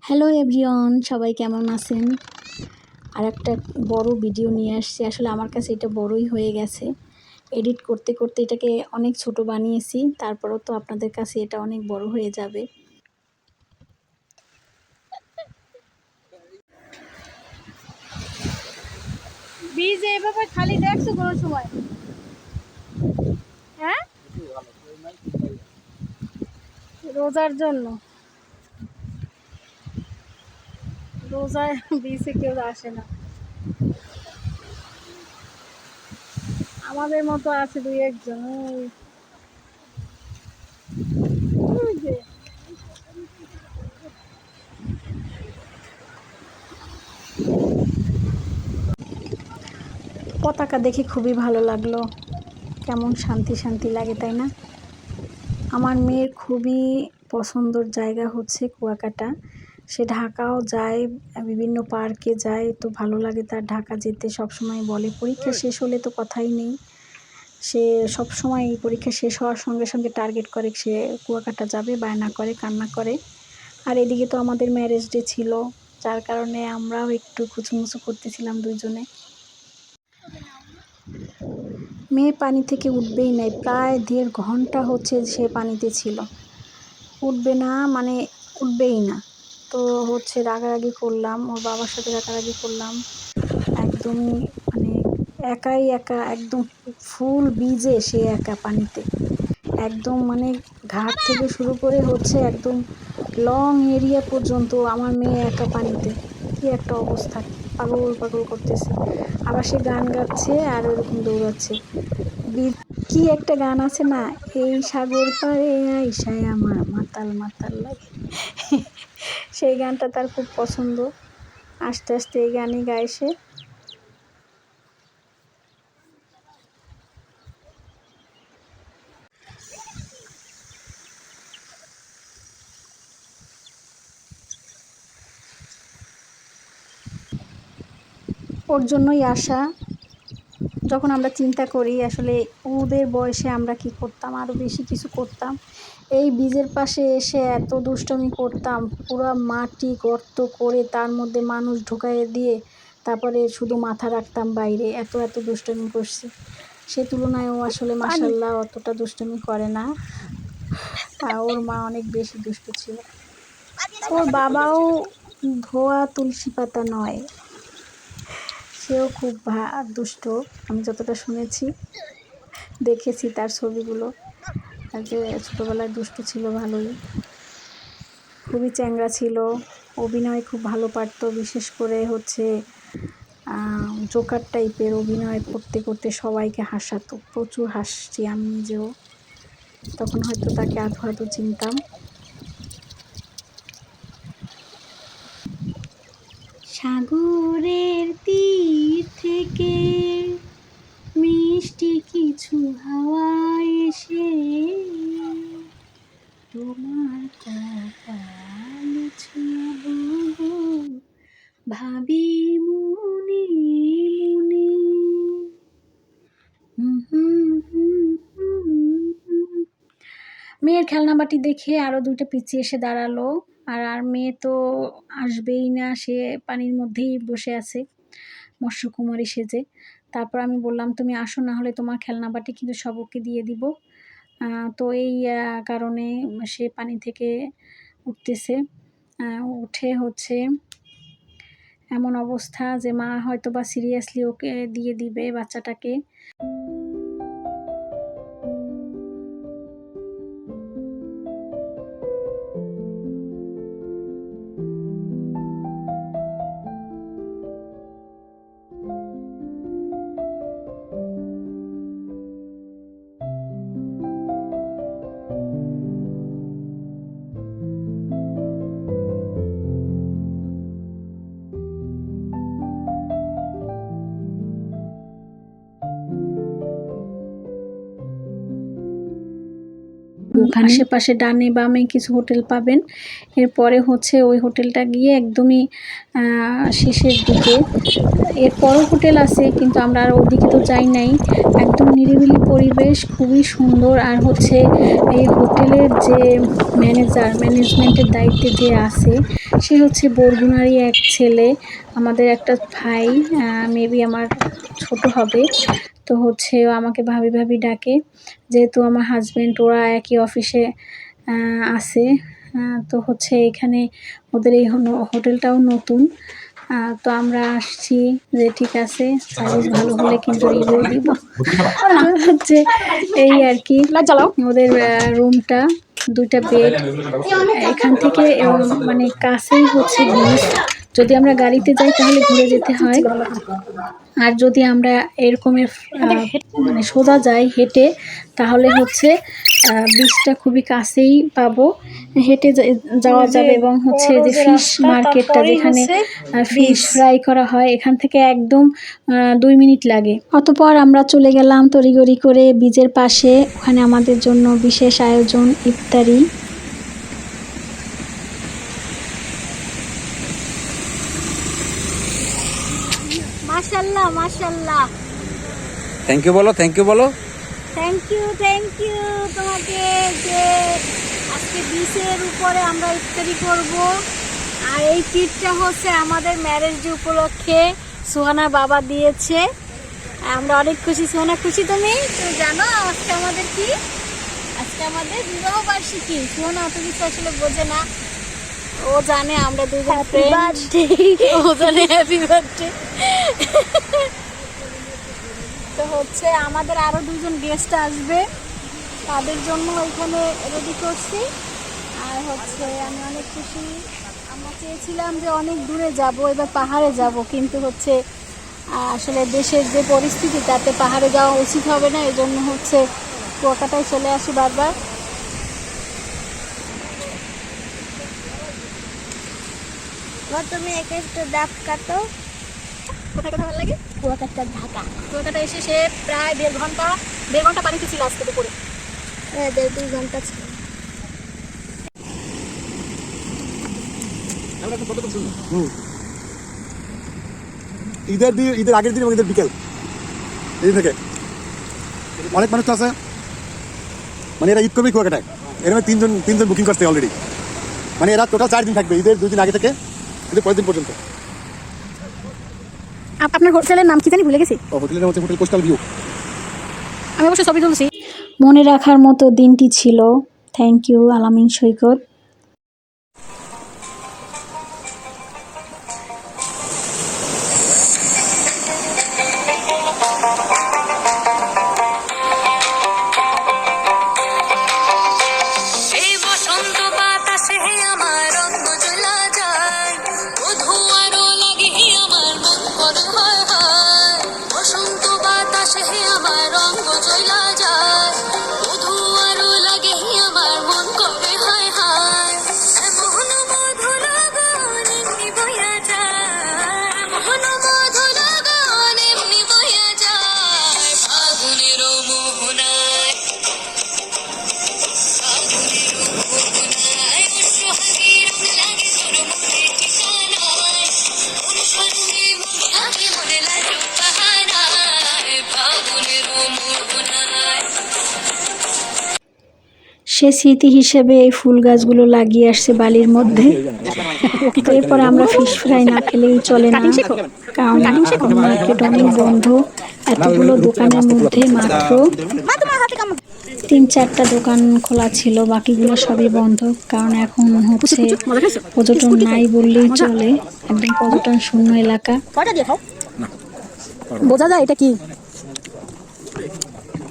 Hello everyone, সবাই কেমন আছেন? আর একটা বড় ভিডিও নিয়ে আসছি। আসলে আমার কাছে এটা বড়ই হয়ে গেছে। এডিট করতে করতে এটাকে অনেক ছোট বানিয়েছি, তারপরেও তো আপনাদের কাছে এটা অনেক বড় হয়ে যাবে। বীজ এভাবে খালি দেখছো কোনো সময়? হ্যাঁ, রোজার জন্য। রোজায় বীজে কেউ আসে না, আমাদের মতো আছে দুই একজন। ওই যে পতাকা দেখে খুবই ভালো লাগলো, কেমন শান্তি শান্তি লাগে, তাই না? আমার মেয়ের খুবই পছন্দর জায়গা হচ্ছে কুয়াকাটা। সে ঢাকাও যায়, বিভিন্ন পার্কে যায়, তো ভালো লাগে তার ঢাকা যেতে। সবসময় বলে, পরীক্ষা শেষ হলে তো কথাই নেই, সে সবসময় এই পরীক্ষা শেষ হওয়ার সঙ্গে সঙ্গে টার্গেট করে সে কুয়াকাটা যাবে, বায়না করে, কান্না করে। আর এদিকে তো আমাদের ম্যারেজ ডে ছিল, যার কারণে আমরাও একটু খুচুমুচু করতেছিলাম দুইজনে। মেয়ে পানি থেকে উঠবেই নাই, প্রায় 1.5 ঘন্টা হচ্ছে সে পানিতে ছিল, উঠবে না মানে উঠবেই না। তো হচ্ছে রাগারাগি করলাম, ওর বাবার সাথে রাগারাগি করলাম। একদমই মানে একাই একা, একদম ফুল ভিজে সে একা পানিতে, একদম মানে ঘাট থেকে শুরু করে হচ্ছে একদম লং এরিয়া পর্যন্ত আমার মেয়ে একা পানিতে। কি একটা অবস্থা, পাগল পাগল করতেছে। আবার সে গান গাচ্ছে আর ওরকম দৌড়াচ্ছে। কি একটা গান আছে না, এই সাগর পাড়ে আইসায় আমার মাতাল মাতাল লাগে। সেই গানটা তার খুব পছন্দ, আস্তে আস্তে এই গানই গায় সে। ওর জন্যই আশা। যখন আমরা চিন্তা করি আসলে ওদের বয়সে আমরা কি করতাম, আরও বেশি কিছু করতাম। এই বীজের পাশে এসে এত দুষ্টুমি করতাম, পুরো মাটি গর্ত করে তার মধ্যে মানুষ ঢুকাইয়ে দিয়ে তারপরে শুধু মাথা রাখতাম বাইরে, এত এত দুষ্টুমি করছি। সে তুলনায় ও আসলে মাশাআল্লাহ অতটা দুষ্টুমি করে না। ওর মা অনেক বেশি দুষ্ট ছিল। ওর বাবাও ধোয়া তুলসী পাতা নয়, সেও খুব দুষ্ট। আমি যতটা শুনেছি, দেখেছি তার ছবিগুলো, যে ছোটোবেলায় দুষ্ট ছিল ভালোই, খুবই চ্যাংড়া ছিল। অভিনয় খুব ভালো পারতো, বিশেষ করে হচ্ছে জোকার টাইপের অভিনয় করতে করতে সবাইকে হাসাতো। প্রচুর হাসছি আমি নিজেও, তখন হয়তো তাকে আধো আধো চিনতাম। সাগরের তীর থেকে মিষ্টি কিছু হাওয়া এসে তোমার কপাল ছুঁয়াবো গো, ভাবি মনে মনে। মেয়ের খেলনাবাটি দেখে আরও 2টা পিচ্চি এসে দাঁড়ালো। আর মেয়ে তো আসবেই না, সে পানির মধ্যেই বসে আছে মৎস্যকুমারী সেজে। তারপর আমি বললাম, তুমি আসো, না হলে তোমার খেলনাবাটি কিন্তু সবকে দিয়ে দিব। তো এই কারণে সে পানি থেকে উঠতেছে। উঠে হচ্ছে এমন অবস্থা যে মা হয়তো বা সিরিয়াসলি ওকে দিয়ে দিবে বাচ্চাটাকে। আশেপাশে ডানে বামে কিছু হোটেল পাবেন। এরপরে হচ্ছে ওই হোটেলটা গিয়ে একদমই শেষের দিকে। এরপরও হোটেল আছে, কিন্তু আমরা আর ওদিকে তো যাই নাই। একদম নিরিবিলি পরিবেশ, খুবই সুন্দর। আর হচ্ছে এই হোটেলের যে ম্যানেজমেন্টের দায়িত্বে যে আছে, সে হচ্ছে বরগুনারই এক ছেলে, আমাদের একটা ভাই, মেবি আমার ছোট হবে। তো হচ্ছে ও আমাকে ভাবি ভাবি ডাকে, যেহেতু আমার হাজবেন্ড ওরা একই অফিসে আছে। তো হচ্ছে এখানে ওদের এই হোটেলটাও নতুন। তো আমরা আসছি যে ঠিক আছে, সার্ভিস ভালো হলে কিন্তু রিভিউ দিব। তো হচ্ছে এই আর কি, ওদের রুমটা 2টা বেড, এখান থেকে মানে কাছেই হচ্ছে বিচ। যদি আমরা গাড়িতে যাই তাহলে ঘুরে যেতে হয়, আর যদি আমরা এরকমের মানে সোজা যাই হেঁটে, তাহলে হচ্ছে বিচটা খুবই কাছেই পাবো, হেঁটে যাওয়া যাবে। এবং হচ্ছে যে ফিশ মার্কেটটা, যেখানে ফিশ ফ্রাই করা হয়, এখান থেকে একদম 2 মিনিট লাগে। অতঃপর আমরা চলে গেলাম তড়িঘড়ি করে বিচের পাশে, ওখানে আমাদের জন্য বিশেষ আয়োজন ইফতারি। মাশাল্লাহ মাশাল্লাহ। থ্যাংক ইউ বলো, থ্যাংক ইউ বলো। থ্যাংক ইউ তোমাকে যে আজকে বিচের উপরে আমরা ইফতারি করব। আর এই ট্রিটটা হচ্ছে আমাদের ম্যারেজ ডে উপলক্ষে সুহানার বাবা দিয়েছে। আমরা অনেক খুশি। সুহানা খুশি? তুমি জানো আজকে আমাদের কি? আজকে আমাদের বিবাহ বার্ষিকী। সুহানা অত কিছু আসলে বোঝে না, ও জানে আমরা দুজন ফ্রেন্ড। ও জানে হ্যাপি বার্থডে। তো হচ্ছে আমাদের আরো 2জন গেস্ট আসবে, তাদের জন্য এখানে রেডি করছি। আর হচ্ছে আমি অনেক খুশি। আমরা চেয়েছিলাম যে অনেক দূরে যাব, এবার পাহাড়ে যাব, কিন্তু হচ্ছে আসলে দেশের যে পরিস্থিতি তাতে পাহাড়ে যাওয়া উচিত হবে না, এই জন্য হচ্ছে কুয়াকাটায় চলে আসি বারবার। তুমি একে একটু ডাব কাটো। কোথায় কোথায় ভালো লাগে? কুয়াকাটা, ঢাকা। কুয়াকাটা এসে সে প্রায় 1.5 ঘন্টা পানিতে ছিল আজকে দুপুরে। 1.5-2 ঘন্টা ছিল। ঈদের আগের দিন এবং ঈদের বিকেল এই থেকে অনেক মানুষ তো আছে, মানে এরা ঈদ করবে কুয়াকাটায়। এরকম তিনজন বুকিং করছে অলরেডি। মানে এরা টোটাল 4 দিন থাকবে, ঈদের 2 দিন আগে থেকে ঈদের 5 দিন পর্যন্ত। আপনার হোটেলের নাম কি জানি ভুলে গেছি। হোটেলের হচ্ছে হোটেল কোস্টাল ভিউ। আমি অবশ্যই ছবি তুলছি। মনে রাখার মতো দিনটি ছিল। থ্যাংক ইউ আলামিন সৈকত। সে স্মৃতি হিসেবে এই ফুল গাছগুলো লাগিয়ে আসছে বালির মধ্যে। তো এরপর আমরা ফিশ ফ্রাই না খেলেই চলে না, কারণ মার্কেট অনেক বন্ধ। এতগুলো দোকানের মধ্যে মাত্র 3-4টা দোকান খোলা ছিল, বাকিগুলো সবই বন্ধ। কারণ এখন হচ্ছে পর্যটন নাই বললেই চলে, একদম পর্যটন শূন্য এলাকা। বোঝা যায় এটা কি?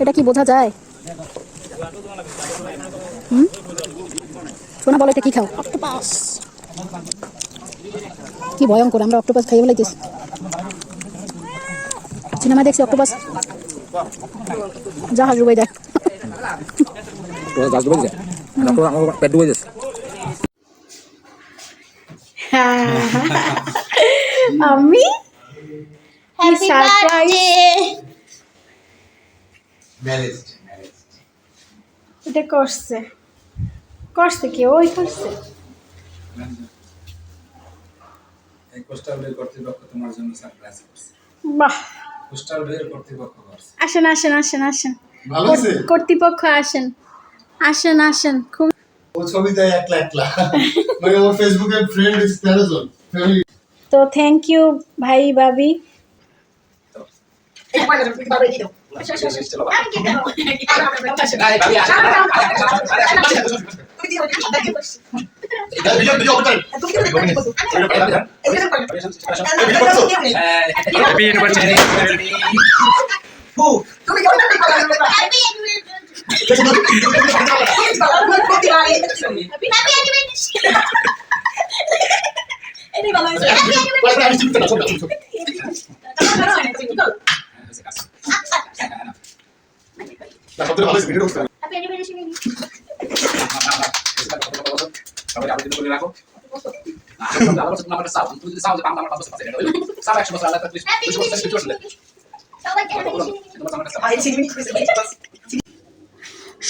এটা কি বোঝা যায়? শোনা বলো, এটা কি খাও? অক্টোপাস। কি ভয়ঙ্কর, আমরা অক্টোপাস খাইয়ে বলাইতেছি। সিনেমা দেখছি অক্টোপাস জাহাজ ডুবাই দেয়। আমি সারপ্রাইজ এটা করছে কি ওই করছে। এই কোস্টাল বের কর্তৃপক্ষ তোমার জন্য সারপ্রাইজ করছে। বাহ, কোস্টাল বের কর্তৃপক্ষ করছে। আসেন কর্তৃপক্ষ আসেন। খুব ও ছবি দেয় একলা একলা মানে ওর ফেসবুকে ফ্রেন্ড স্ট্যাটাস অন ফ্যামিলি। তো থ্যাংক ইউ ভাই ভাবি।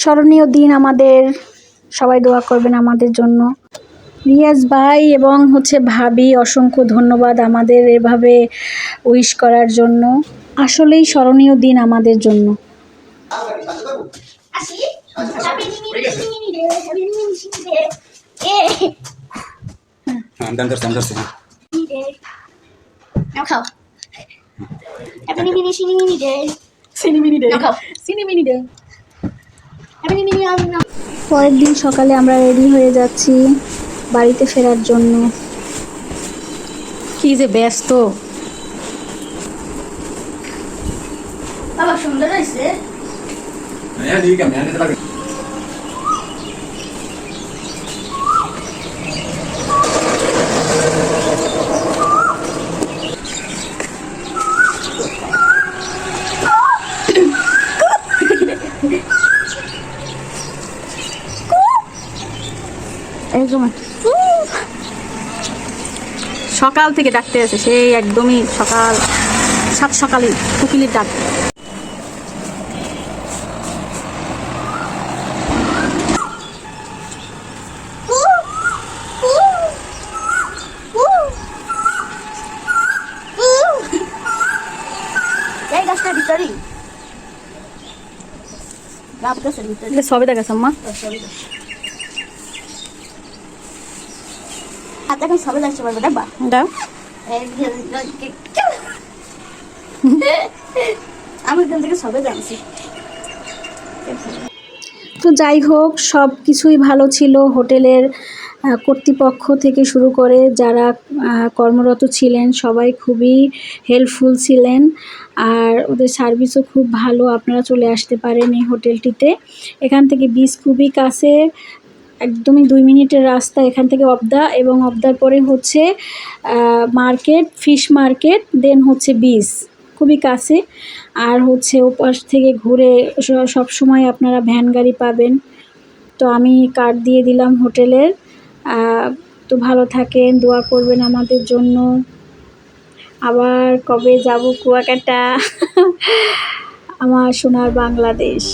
স্মরণীয় দিন আমাদের, সবাই দোয়া করবেন আমাদের জন্য। রিয়াজ ভাই এবং ভাবি অসংখ্য ধন্যবাদ আমাদের এভাবে উইশ করার জন্য। আসলেই স্মরণীয় দিন আমাদের জন্য। পরের দিন সকালে আমরা রেডি হয়ে যাচ্ছি বাড়িতে ফেরার জন্য। কি যে ব্যস্ত। বাবা সুন্দর হয়েছে। সকাল থেকে ডাকতে আছে, সেই একদমই সকাল সাত সকালে কোকিলের ডাক। এই গাছটার ভিতরেই সবে দেখাস আম্মা। হাতে এখন সবে যাচ্ছে পারবে দেখবা। দাও। আমি এখান থেকে সবে জানছি। তো যাই হোক, সব কিছুই ভালো ছিল। হোটেলের কর্তৃপক্ষ থেকে শুরু করে যারা কর্মরত ছিলেন সবাই খুবই হেল্পফুল ছিলেন, আর ওদের সার্ভিসও খুব ভালো। আপনারা চলে আসতে পারেন এই হোটেলটিতে। এখান থেকে বিচ খুবই কাছে, একদমই 2 মিনিটের রাস্তা এখান থেকে অবদা, এবং অবদার পরে মার্কেট, ফিশ মার্কেট, দেন বিচ খুবই কাছে। আর ওপাশ থেকে ঘুরে সব সময় আপনারা ভ্যান গাড়ি পাবেন। তো আমি কার্ড দিয়ে দিলাম হোটেলের। তো ভালো থাকেন, দোয়া করবেন আমাদের জন্য। আবার কবে যাব কুয়াকাটা, আমার সোনার বাংলাদেশ।